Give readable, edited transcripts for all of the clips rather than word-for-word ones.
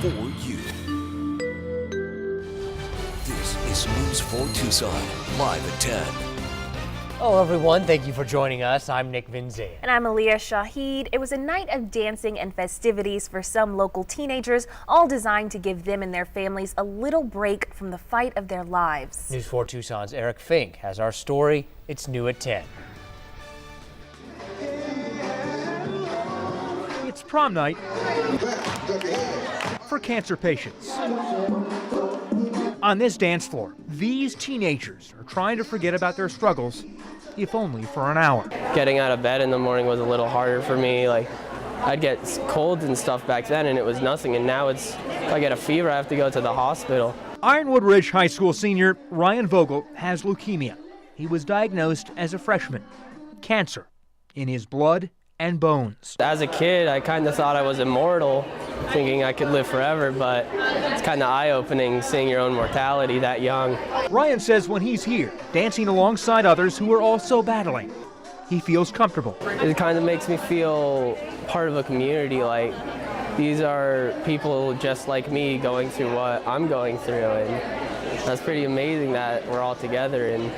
for you. This is News 4 Tucson, live at 10. Hello everyone, thank you for joining us. I'm Nick Vinzan. And I'm Aliyah Shahid. It was a night of dancing and festivities for some local teenagers, all designed to give them and their families a little break from the fight of their lives. News 4 Tucson's Eric Fink has our story. It's new at 10. It's prom night for cancer patients. On this dance floor, these teenagers are trying to forget about their struggles, if only for an hour. Getting out of bed in the morning was a little harder for me. I'd get colds and stuff back then and it was nothing, and now if I get a fever I have to go to the hospital. Ironwood Ridge High School senior Ryan Vogel has leukemia. He was diagnosed as a freshman. Cancer in his blood and bones. As a kid, I kind of thought I was immortal, thinking I could live forever, but it's kind of eye-opening seeing your own mortality that young. Ryan says when he's here, dancing alongside others who are also battling, he feels comfortable. It kind of makes me feel part of a community, like these are people just like me going through what I'm going through, and that's pretty amazing that we're all together and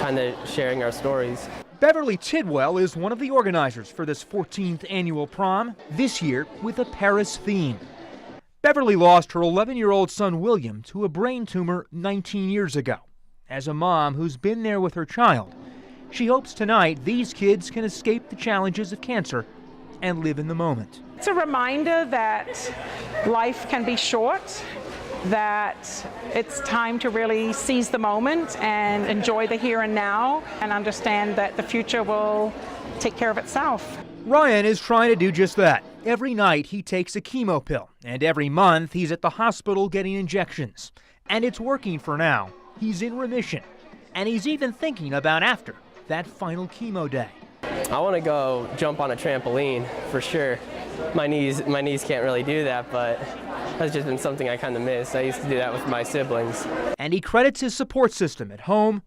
kind of sharing our stories. Beverly Tidwell is one of the organizers for this 14th annual prom, this year with a Paris theme. Beverly lost her 11-year-old son William to a brain tumor 19 years ago. As a mom who's been there with her child, she hopes tonight these kids can escape the challenges of cancer and live in the moment. It's a reminder that life can be short, that it's time to really seize the moment and enjoy the here and now and understand that the future will take care of itself. Ryan is trying to do just that. Every night he takes a chemo pill, and every month he's at the hospital getting injections. And it's working for now. He's in remission, and he's even thinking about after that final chemo day. I want to go jump on a trampoline for sure. My knees can't really do that, but that's just been something I kind of miss. I used to do that with my siblings. And he credits his support system at home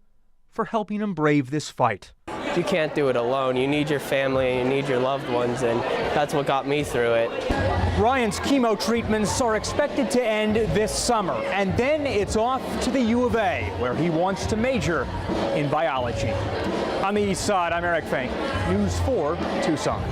for helping him brave this fight. You can't do it alone. You need your family and you need your loved ones, and that's what got me through it. Ryan's chemo treatments are expected to end this summer, and then it's off to the U of A, where he wants to major in biology. On the east side, I'm Eric Fink, News 4 Tucson.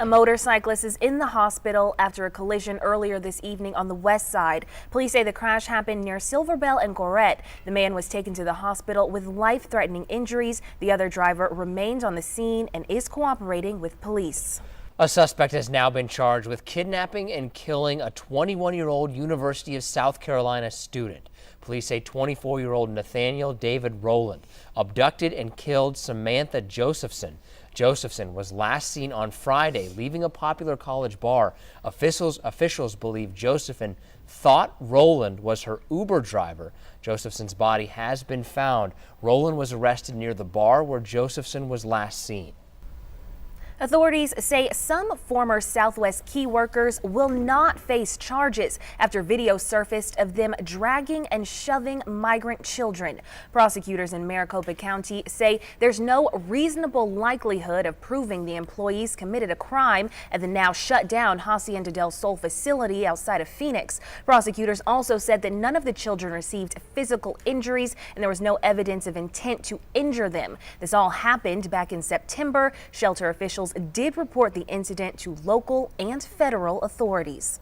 A motorcyclist is in the hospital after a collision earlier this evening on the west side. Police say the crash happened near Silverbell and Gorette. The man was taken to the hospital with life-threatening injuries. The other driver remains on the scene and is cooperating with police. A suspect has now been charged with kidnapping and killing a 21-year-old University of South Carolina student. Police say 24-year-old Nathaniel David Rowland abducted and killed Samantha Josephson. Josephson was last seen on Friday leaving a popular college bar. Officials believe Josephson thought Rowland was her Uber driver. Josephson's body has been found. Rowland was arrested near the bar where Josephson was last seen. Authorities say some former Southwest Key workers will not face charges after video surfaced of them dragging and shoving migrant children. Prosecutors in Maricopa County say there's no reasonable likelihood of proving the employees committed a crime at the now shut down Hacienda del Sol facility outside of Phoenix. Prosecutors also said that none of the children received physical injuries and there was no evidence of intent to injure them. This all happened back in September. Shelter officials did report the incident to local and federal authorities.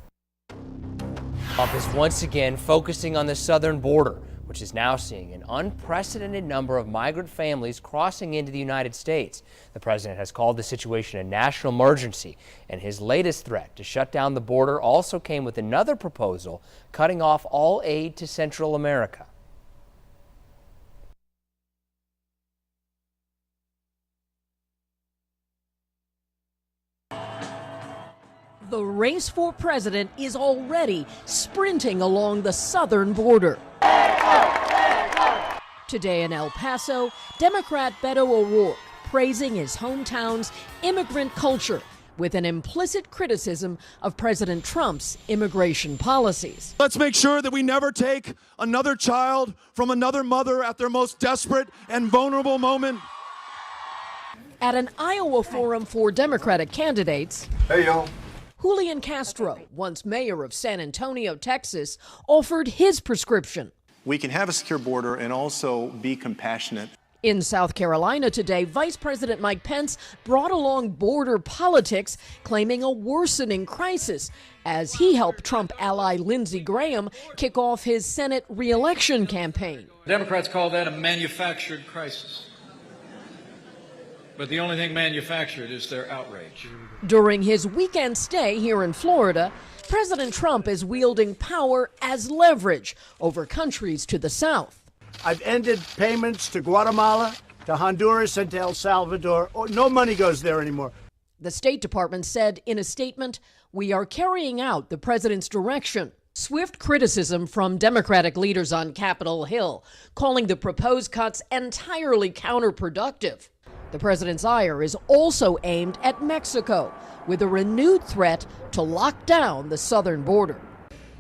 Office once again focusing on the southern border, which is now seeing an unprecedented number of migrant families crossing into the United States. The president has called the situation a national emergency, and his latest threat to shut down the border also came with another proposal cutting off all aid to Central America. The race for president is already sprinting along the southern border. Today in El Paso, Democrat Beto O'Rourke praising his hometown's immigrant culture with an implicit criticism of President Trump's immigration policies. Let's make sure that we never take another child from another mother at their most desperate and vulnerable moment. At an Iowa forum for Democratic candidates, Hey, y'all. Julian Castro, once mayor of San Antonio, Texas, offered his prescription. We can have a secure border and also be compassionate. In South Carolina today, Vice President Mike Pence brought along border politics, claiming a worsening crisis as he helped Trump ally Lindsey Graham kick off his Senate re-election campaign. Democrats call that a manufactured crisis. But the only thing manufactured is their outrage. During his weekend stay here in Florida, President Trump is wielding power as leverage over countries to the south. I've ended payments to Guatemala, to Honduras, and to El Salvador. No money goes there anymore. The State Department said in a statement, "We are carrying out the president's direction." Swift criticism from Democratic leaders on Capitol Hill, calling the proposed cuts entirely counterproductive. The president's ire is also aimed at Mexico, with a renewed threat to lock down the southern border.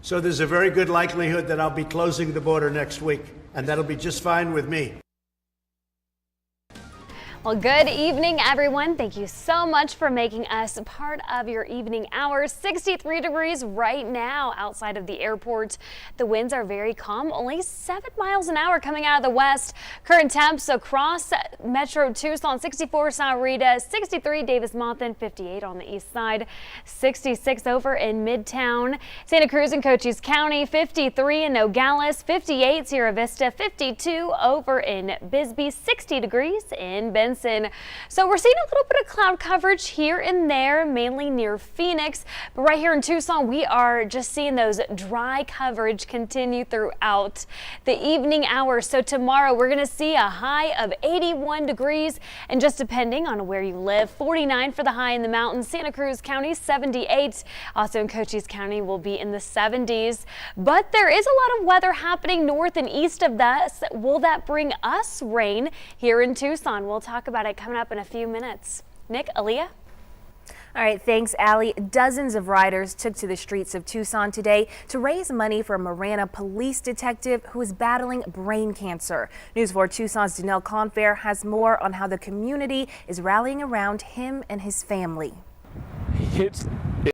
So there's a very good likelihood that I'll be closing the border next week, and that'll be just fine with me. Well, good evening, everyone. Thank you so much for making us part of your evening hours. 63 degrees right now outside of the airport. The winds are very calm, only 7 miles an hour coming out of the west. Current temps across Metro Tucson: 64 Sahuarita, 63 Davis-Monthan, 58 on the east side, 66 over in Midtown. Santa Cruz and Cochise County, 53 in Nogales, 58 Sierra Vista, 52 over in Bisbee, 60 degrees in Benson. So we're seeing a little bit of cloud coverage here and there, mainly near Phoenix. But right here in Tucson, we are just seeing those dry coverage continue throughout the evening hours. So tomorrow we're going to see a high of 81 degrees, and just depending on where you live, 49 for the high in the mountains. Santa Cruz County, 78. Also in Cochise County will be in the 70s. But there is a lot of weather happening north and east of us. Will that bring us rain here in Tucson? We'll talk about it coming up in a few minutes. Nick, Aaliyah? All right, thanks, Allie. Dozens of riders took to the streets of Tucson today to raise money for a Marana police detective who is battling brain cancer. News 4 Tucson's Danelle Confair has more on how the community is rallying around him and his family.